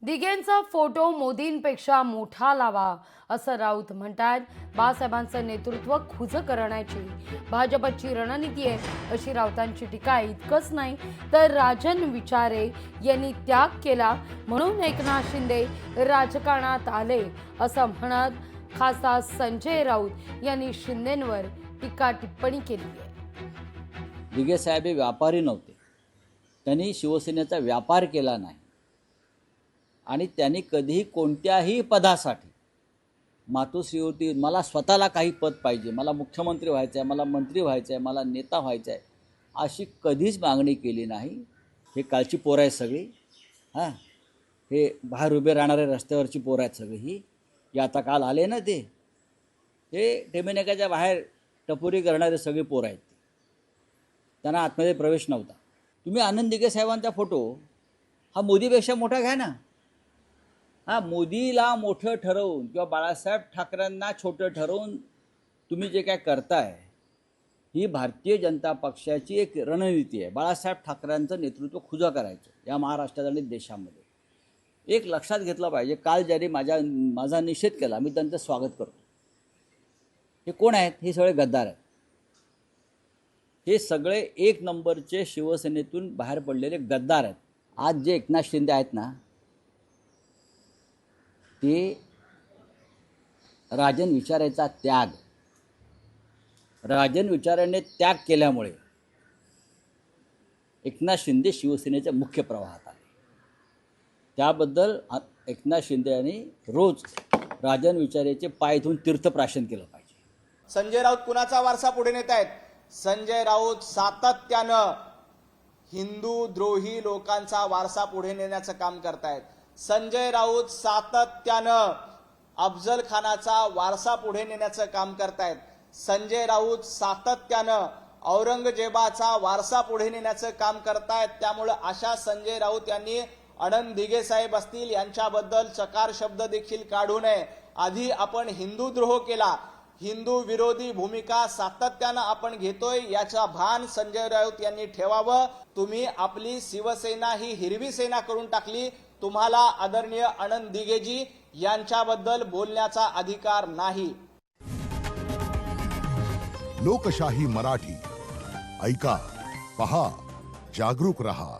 दिघेंचा photo मोदींपेक्षा मोठा लावा असं राऊत म्हणतात। बाळासाहेबांचं नेतृत्व खुज करण्याची भाजपची रणनीती आहे अशी राऊतांची टीका। इतकंच नाही तर राजन विचारे यांनी त्याग केला म्हणून एकनाथ शिंदे राजकारणात आले असं म्हणत खासदार संजय राऊत यांनी शिंदेंवर टीका टिप्पणी केली आहे। दिघे साहेब हे व्यापारी नव्हते, त्यांनी शिवसेनेचा व्यापार केला नाही आणि त्यांनी कधीही कोणत्याही पदासाठी मातोश्री होती मला स्वतःला काही पद पाहिजे, मला मुख्यमंत्री व्हायचं आहे, मला मंत्री व्हायचं आहे, मला नेता व्हायचं आहे अशी कधीच मागणी केली नाही। हे कालची पोरं आहेत सगळी, हां हे बाहेर उभे राहणारे रस्त्यावरची पोरं आहेत सगळी ही आता काल आले ना ते टेमेनेकाच्या बाहेर टपोरी करणारे सगळे पोरं आहेत, त्यांना आतमध्ये प्रवेश नव्हता। तुम्ही आनंद दिघे साहेबांचा फोटो हा मोदीपेक्षा मोठा घ्या ना। हां मोदीला मोठं ठरवून किंवा बाळासाहेब ठाकरेंना छोटं ठरवून तुम्ही जे काय करताय ही भारतीय जनता पक्षाची एक रणनीती आहे। बाळासाहेब ठाकरेंचं नेतृत्व खुजं करायचं या महाराष्ट्रात आणि देशामध्ये। एक लक्षात घेतलं पाहिजे, काल ज्यांनी माझा निषेध केला मी त्यांचं स्वागत करतो। हे कोण आहेत? हे सगळे गद्दार आहेत। हे सगळे एक नंबरचे शिवसेनेतून बाहेर पडलेले गद्दार आहेत। आज जे एकनाथ शिंदे आहेत ना ते राजन विचारेचा त्याग, राजन विचाराने त्याग केल्यामुळे एकनाथ शिंदे शिवसेनेच्या मुख्य प्रवाहात आले। त्याबद्दल एकनाथ शिंदे यांनी रोज राजन विचारेचे पाय धुवून तीर्थप्राशन केलं पाहिजे। संजय राऊत कुणाचा वारसा पुढे नेत आहेत? संजय राऊत सातत्यानं हिंदू द्रोही लोकांचा वारसा पुढे नेण्याचं काम करतायत। संजय राऊत सातत्यानं अफजल खानाचा वारसा पुढे नेण्याचं काम करतायत। संजय राऊत सातत्यानं औरंगजेबाचा वारसा पुढे नेण्याचं काम करतायत। त्यामुळे अशा संजय राऊत यांनी आनंद दिघे साहेब असतील यांच्याबद्दल चकार शब्द देखील काढू नये। आधी आपण हिंदू द्रोह केला, हिंदू विरोधी भूमिका सातत्यानं आपण घेतोय याचा भान संजय राऊत यांनी ठेवावं। तुम्ही आपली शिवसेना ही हिरवी सेना करून टाकली, तुम्हाला आदरणीय आनंद दिघेजी यांच्याबद्दल बोलण्याचा अधिकार नाही। लोकशाही मराठी ऐका, पहा, जागरूक रहा।